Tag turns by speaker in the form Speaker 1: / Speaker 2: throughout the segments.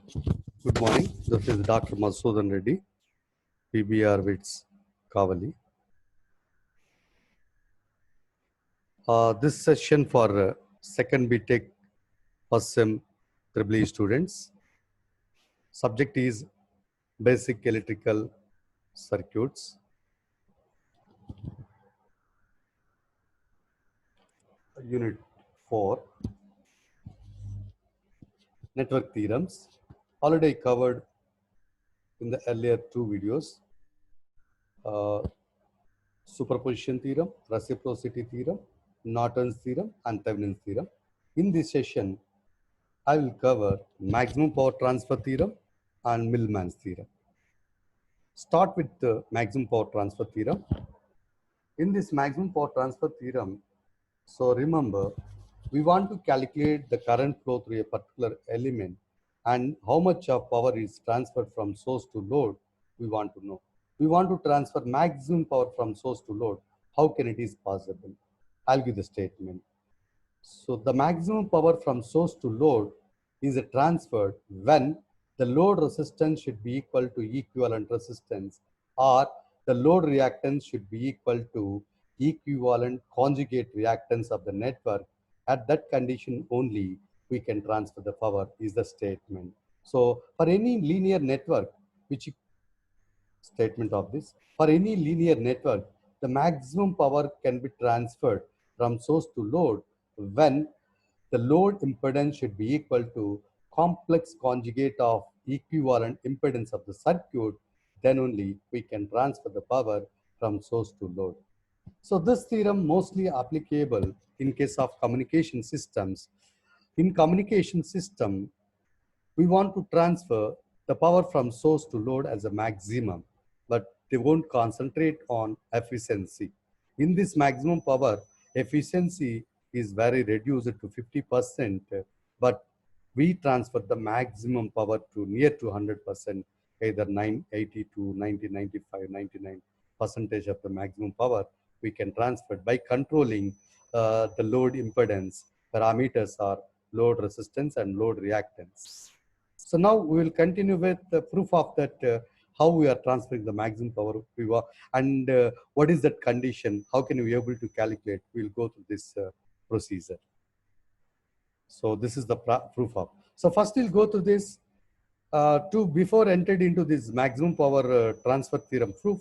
Speaker 1: Good morning. This is Dr. Madhusudan Reddy, PBR WITS Kavali. This session for second BTech first sem EEE students. Subject is basic electrical circuits. Unit 4, network theorems. Already covered in the earlier two videos. Superposition theorem, reciprocity theorem, Norton's theorem, and Thevenin's theorem. In this session, I will cover maximum power transfer theorem and Millman's theorem. Start with the maximum power transfer theorem. In this maximum power transfer theorem, so remember, we want to calculate the current flow through a particular element and how much of power is transferred from source to load, we want to know. We want to transfer maximum power from source to load. How can it is possible? I'll give the statement. So the maximum power from source to load is transferred when the load resistance should be equal to equivalent resistance, or the load reactance should be equal to equivalent conjugate reactance of the network. At that condition only we can transfer the power is the statement. So for any linear network, which statement of this, for any linear network, the maximum power can be transferred from source to load when the load impedance should be equal to complex conjugate of equivalent impedance of the circuit. Then only we can transfer the power from source to load. So this theorem mostly applicable in case of communication systems. In communication system, we want to transfer the power from source to load as a maximum, but they won't concentrate on efficiency. In this maximum power, efficiency is very reduced to 50%, but we transfer the maximum power to near to 100%, either 980 to 90, 95, 99 percentage of the maximum power we can transfer by controlling the load impedance. Parameters are load resistance and load reactance. So now we will continue with the proof of that, how we are transferring the maximum power and what is that condition, how can we be able to calculate. We will go through this procedure. So this is the proof of. So first we'll go through this before entered into this maximum power transfer theorem proof.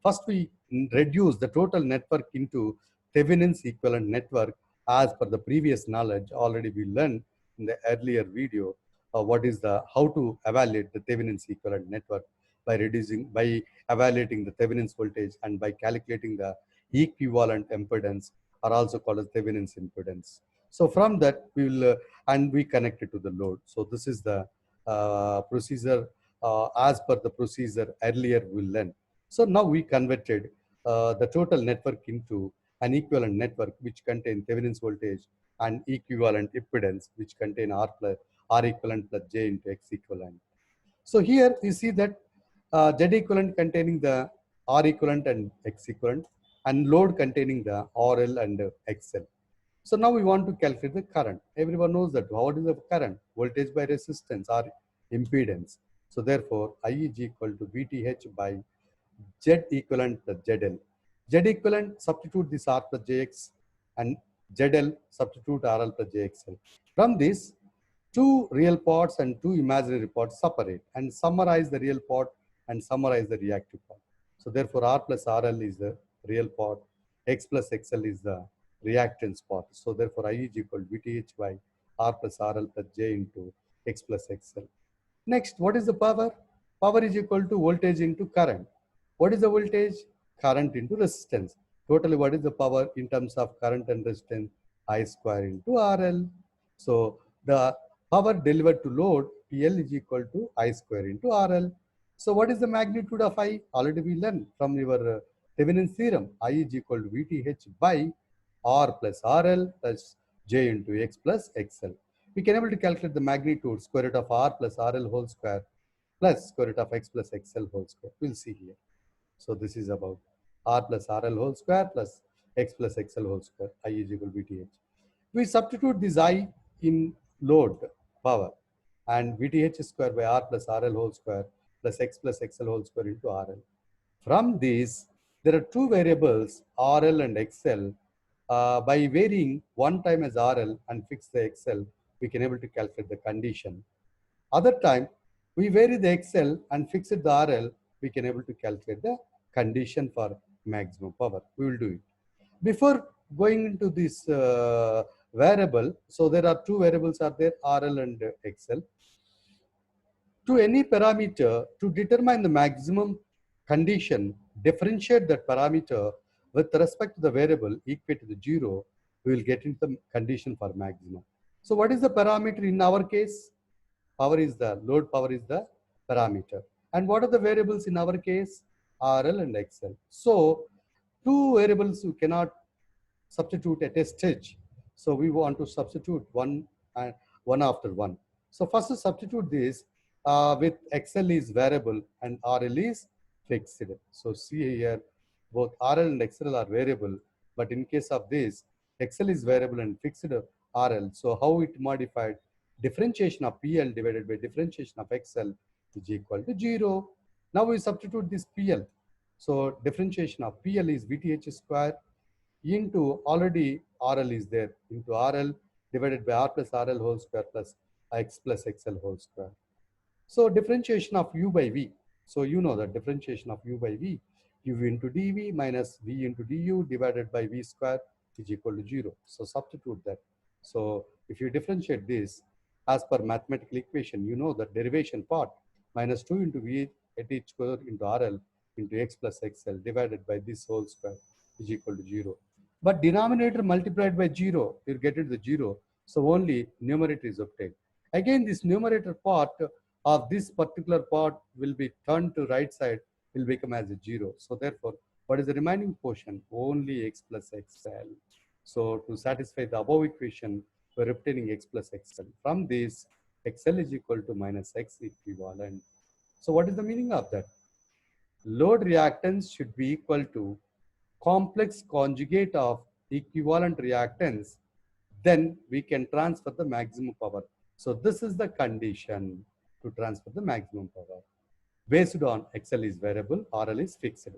Speaker 1: First we reduce the total network into Thevenin's equivalent network as per the previous knowledge already we learned in the earlier video. What is the how to evaluate the Thevenin's equivalent network by evaluating the Thevenin's voltage and by calculating the equivalent impedance, are also called as Thevenin's impedance. So from that we will and we connect it to the load. So this is the procedure as per the procedure earlier we learned. So now we converted the total network into an equivalent network which contains Thevenin's voltage and equivalent impedance which contain R equivalent plus J into X equivalent. So here you see that Z equivalent containing the R equivalent and X equivalent, and load containing the RL and XL. So now we want to calculate the current. Everyone knows that what is the current? Voltage by resistance or impedance. So therefore, I is equal to VTH by Z equivalent plus ZL. Z equivalent, substitute this R plus JX, and ZL, substitute RL plus JXL. From this, two real parts and two imaginary parts separate and summarize the real part and summarize the reactive part. So therefore, R plus RL is the real part, X plus XL is the reactance part. So therefore, I is equal to VTH by R plus RL plus J into X plus XL. Next, what is the power? Power is equal to voltage into current. What is the voltage? Current into resistance. Totally, what is the power in terms of current and resistance? I square into RL. So the power delivered to load, PL is equal to I square into RL. So what is the magnitude of I? Already we learned from your Thevenin's theorem. I is equal to VTH by R plus RL plus J into X plus XL. We can able to calculate the magnitude square root of R plus RL whole square plus square root of X plus XL whole square. We'll see here. So this is about R plus RL whole square plus X plus XL whole square. I is equal to VTH. We substitute this I in load power. and VTH square by R plus RL whole square plus X plus XL whole square into RL. From these, there are two variables, RL and XL. By varying one time as RL and fix the XL, we can able to calculate the condition. Other time, we vary the XL and fix it the RL, we can able to calculate the condition for maximum power. We will do it. Before going into this variable, so there are two variables are there, RL and XL. To any parameter, to determine the maximum condition, differentiate that parameter with respect to the variable equal to the 0, we will get into the condition for maximum. So what is the parameter in our case? Power is the, load power is the parameter. And what are the variables in our case? RL and XL. So two variables you cannot substitute at a stage. So we want to substitute one and one after one. So first to substitute this with XL is variable and RL is fixed. So see here, both RL and XL are variable, but in case of this, XL is variable and fixed RL. So how it modified? Differentiation of PL divided by differentiation of XL is equal to 0. Now we substitute this PL. So differentiation of PL is VTH square into already RL is there into RL divided by R plus RL whole square plus X plus XL whole square. So differentiation of U by V. So you know that differentiation of U by V, U into dV minus V into du divided by V square is equal to 0. So substitute that. So if you differentiate this as per mathematical equation, you know that derivation part minus 2 into V at each square into RL into X plus XL divided by this whole square is equal to 0. But denominator multiplied by 0, you get it the 0. So only numerator is obtained. Again, this numerator part of this particular part will be turned to right side, will become as a 0. So therefore, what is the remaining portion? Only X plus XL. So to satisfy the above equation, we're obtaining X plus XL. From this, XL is equal to minus X equivalent. So what is the meaning of that? Load reactance should be equal to complex conjugate of equivalent reactance, then we can transfer the maximum power. So this is the condition to transfer the maximum power. Based on XL is variable, RL is fixed.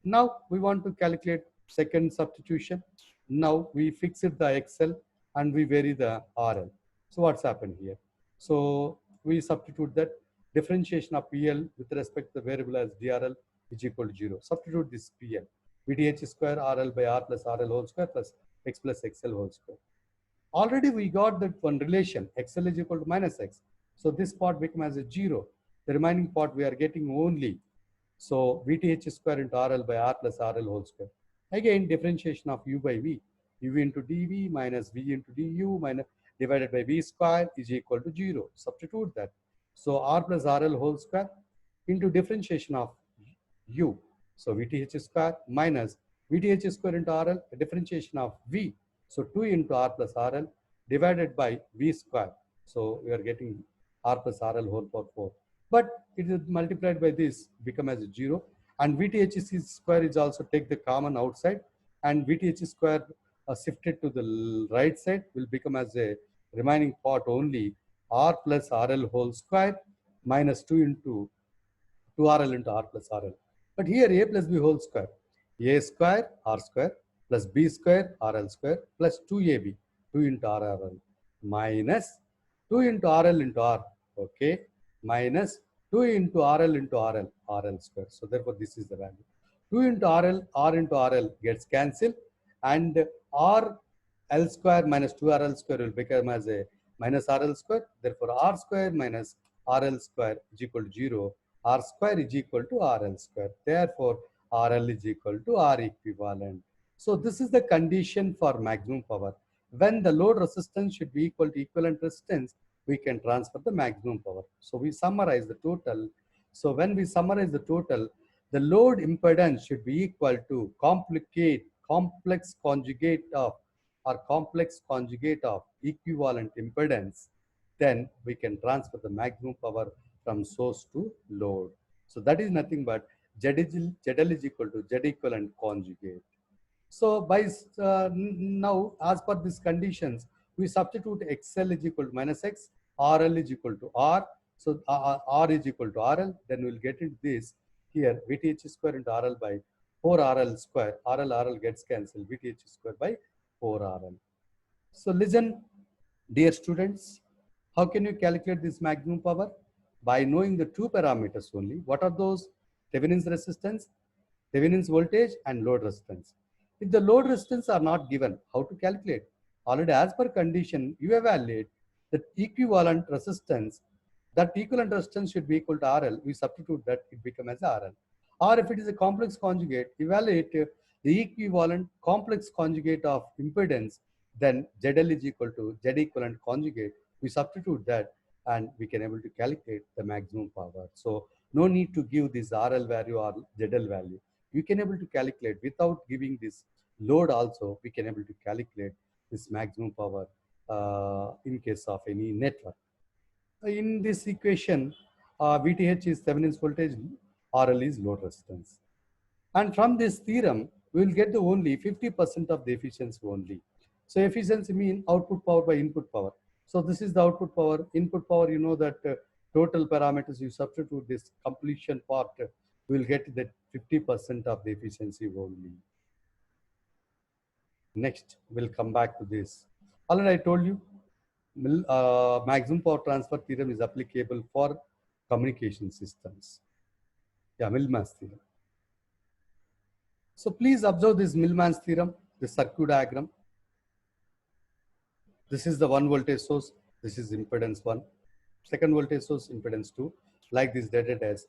Speaker 1: Now we want to calculate second substitution. Now we fix it the XL and we vary the RL. So what's happened here? So we substitute that differentiation of PL with respect to the variable as DRL is equal to 0. Substitute this PL. VTH square RL by R plus RL whole square plus X plus XL whole square. Already we got that one relation, XL is equal to minus X. So this part becomes as a 0. The remaining part we are getting only. So VTH square into RL by R plus RL whole square. Again, differentiation of U by V. U into dV minus V into du minus divided by V square is equal to 0. Substitute that. So R plus RL whole square into differentiation of U. So VTH square minus VTH square into RL, differentiation of V. So 2 into R plus RL divided by V square. So we are getting R plus RL whole power 4. But it is multiplied by this, become as a 0. And VTH square is also take the common outside. And VTH square shifted to the right side will become as a remaining part only R plus RL whole square minus 2 into 2RL into R plus RL. But here A plus B whole square. A square R square plus B square RL square plus 2AB, 2 into RRL minus 2 into RL into R, okay, minus 2 into RL into RL square. So therefore this is the value. 2 into RL, R into RL gets cancelled and RL square minus 2RL square will become as a minus RL square. Therefore R square minus RL square is equal to 0. R square is equal to RL square. Therefore, RL is equal to R equivalent. So this is the condition for maximum power. When the load resistance should be equal to equivalent resistance, we can transfer the maximum power. So we summarize the total. So when we summarize the total, the load impedance should be equal to complex conjugate of equivalent impedance. Then we can transfer the maximum power from source to load. So that is nothing but ZL is equal to Z equivalent conjugate. So by now, as per these conditions, we substitute XL is equal to minus X, RL is equal to R. So R is equal to RL. Then we'll get into this here, VTH square into RL by 4RL square. RL gets cancelled. VTH square by 4RL. So listen, dear students, how can you calculate this maximum power? By knowing the two parameters only. What are those? Thevenin's resistance, Thevenin's voltage, and load resistance. If the load resistance are not given, how to calculate? Already as per condition, you evaluate the equivalent resistance. That equivalent resistance should be equal to RL. We substitute that, it becomes as RL. Or if it is a complex conjugate, evaluate the equivalent complex conjugate of impedance, then ZL is equal to Z equivalent conjugate. We substitute that and we can able to calculate the maximum power. So no need to give this RL value or ZL value. You can able to calculate without giving this load also, we can able to calculate this maximum power in case of any network. In this equation, VTH is Thevenin's voltage, RL is load resistance. And from this theorem, we will get the only 50% of the efficiency only. So efficiency means output power by input power. So this is the output power. Input power, you know that total parameters, you substitute this completion part, we will get that 50% of the efficiency only. Next, we'll come back to this. Already I told you, maximum power transfer theorem is applicable for communication systems. Yeah, Millman's theorem. So please observe this Millman's theorem, the circuit diagram. This is the one voltage source. This is impedance 1. Second voltage source, impedance 2. Like this dated as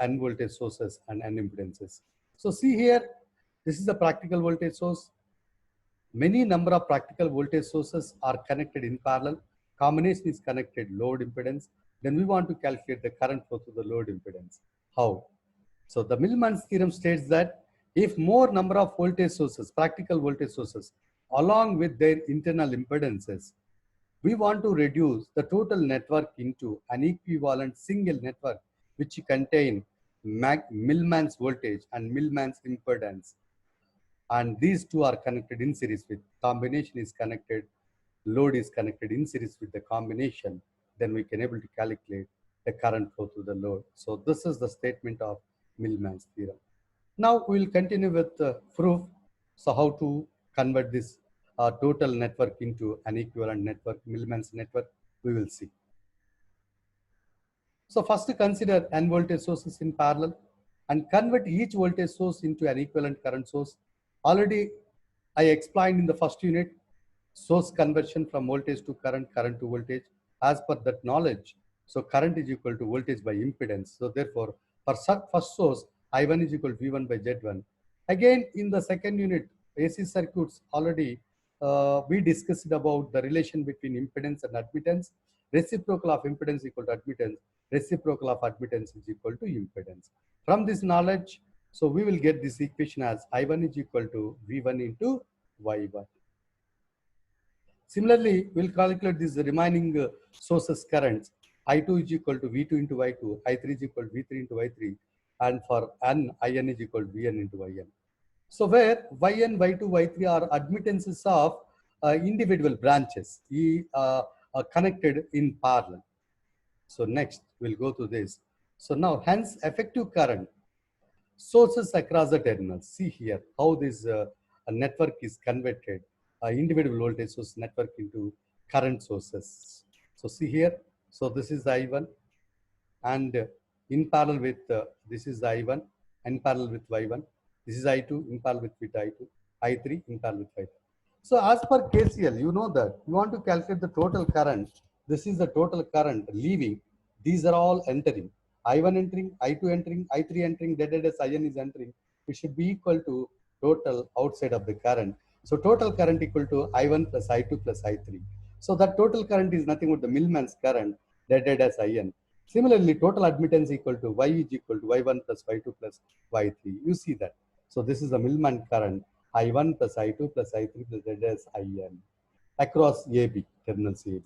Speaker 1: N voltage sources and N impedances. So see here, this is the practical voltage source. Many number of practical voltage sources are connected in parallel. Combination is connected load impedance. Then we want to calculate the current flow through the load impedance. How? So the Millman's theorem states that if more number of voltage sources, practical voltage sources, along with their internal impedances, we want to reduce the total network into an equivalent single network which contain Millman's voltage and Millman's impedance. And these two are connected in series with combination is connected, load is connected in series with the combination, then we can able to calculate the current flow through the load. So this is the statement of Millman's theorem. Now we will continue with the proof. So how to convert this total network into an equivalent network, Millman's network, we will see. So first consider n voltage sources in parallel and convert each voltage source into an equivalent current source. Already I explained in the first unit, source conversion from voltage to current, current to voltage. As per that knowledge, so current is equal to voltage by impedance. So therefore, for first source, I1 is equal to V1 by Z1. Again, in the second unit, AC circuits, already we discussed about the relation between impedance and admittance. Reciprocal of impedance equal to admittance. Reciprocal of admittance is equal to impedance. From this knowledge, so we will get this equation as I1 is equal to V1 into Y1. Similarly, we'll calculate these remaining sources currents. I2 is equal to V2 into Y2, I3 is equal to V3 into Y3, and for N, IN is equal to Vn into Yn. So where Yn, Y2, Y3 are admittances of individual branches are connected in parallel. So next, we'll go to this. So now, hence effective current sources across the terminals. See here how this network is converted, individual voltage source network into current sources. So see here, so this is I1 and in parallel with this is I1 in parallel with Y1. This is I2 in parallel with I2, I3 in parallel with I3. So as per KCL, you know that you want to calculate the total current. This is the total current leaving. These are all entering. I1 entering, I2 entering, I3 entering, that is IN is entering. It should be equal to total outside of the current. So total current equal to I1 plus I2 plus I3. So that total current is nothing but the Millman's current, that as IN. Similarly, total admittance equal to Y is equal to Y1 plus Y2 plus Y3. You see that. So this is the Millman current, I1 plus I2 plus I3 plus Z as IN across AB, terminals AB.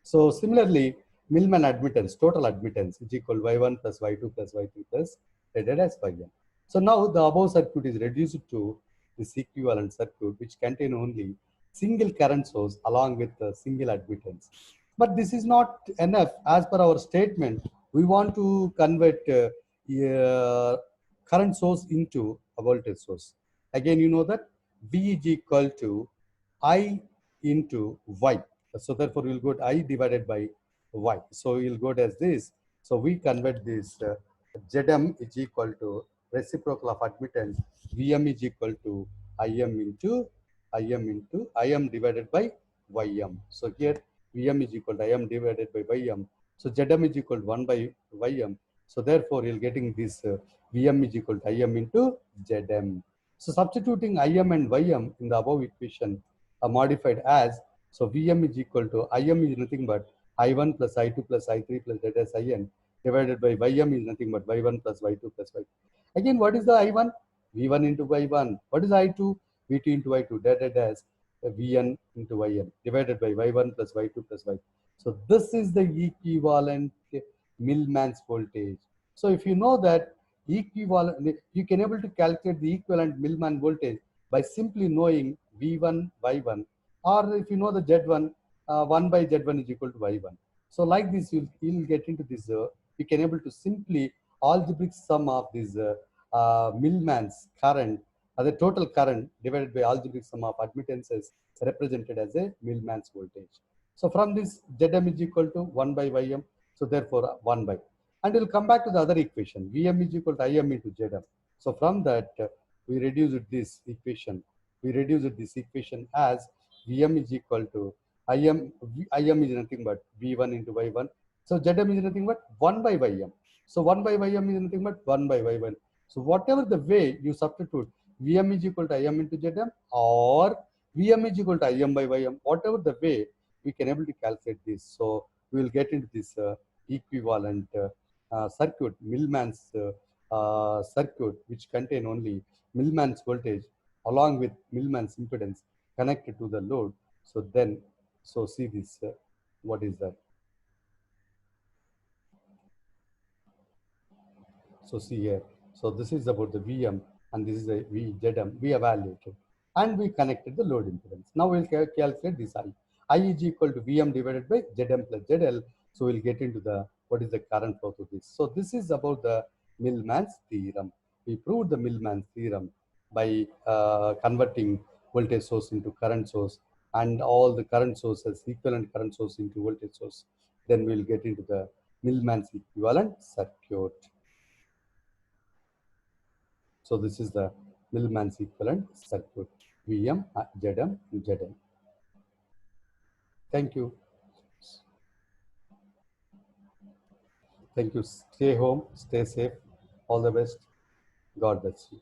Speaker 1: So similarly, Millman admittance, total admittance is equal to Y1 plus Y2 plus Y3 plus Z as Yn. So now the above circuit is reduced to this equivalent circuit which contain only single current source along with the single admittance. But this is not enough. As per our statement, we want to convert current source into a voltage source. Again, you know that V is equal to I into Y. So therefore, we'll go to I divided by Y. So we'll go as this. So we convert this Zm is equal to reciprocal of admittance. Vm is equal to Im divided by Ym. So here Vm is equal to Im divided by Ym. So Zm is equal to 1 by Ym. So therefore, you're getting this Vm is equal to Im into Zm. So substituting Im and Ym in the above equation are modified as, so Vm is equal to, Im is nothing but I1 plus I2 plus I3 plus that is In divided by Ym is nothing but Y1 plus Y2 plus Y2. Again, what is the I1? V1 into Y1. What is I2? V2 into Y2. That as Vn into Yn divided by Y1 plus Y2 plus Y2. So this is the equivalent Millman's voltage. So if you know that equivalent, you can able to calculate the equivalent Millman voltage by simply knowing V1 Y1, or if you know the Z1, 1 by Z1 is equal to Y1. So like this, you'll get into this, you can able to simply algebraic sum of this Millman's current, the total current divided by algebraic sum of admittances represented as a Millman's voltage. So from this, Zm is equal to 1 by Ym. So therefore, 1 by. And we'll come back to the other equation. Vm is equal to Im into Zm. So from that, we reduced this equation. We reduced this equation as Vm is equal to Im is nothing but V1 into Y1. So Zm is nothing but 1 by Ym. So 1 by Ym is nothing but 1 by Y1. So whatever the way you substitute, Vm is equal to Im into Zm or Vm is equal to Im by Ym, whatever the way, we can able to calculate this. So we will get into this equivalent circuit, Millman's circuit, which contain only Millman's voltage along with Millman's impedance connected to the load. So then, so see this, what is that? So see here, so this is about the Vm and this is a Zm we evaluated and we connected the load impedance. Now we'll calculate this I. I is equal to Vm divided by Zm plus Zl. So we'll get into the, what is the current flow through this. So this is about the Millman's theorem. We proved the Millman's theorem by converting voltage source into current source and all the current sources, equivalent current source into voltage source. Then we'll get into the Millman's equivalent circuit. So this is the Millman's equivalent circuit, Vm, Zm, Zn. Thank you. Thank you. Stay home, stay safe. All the best. God bless you.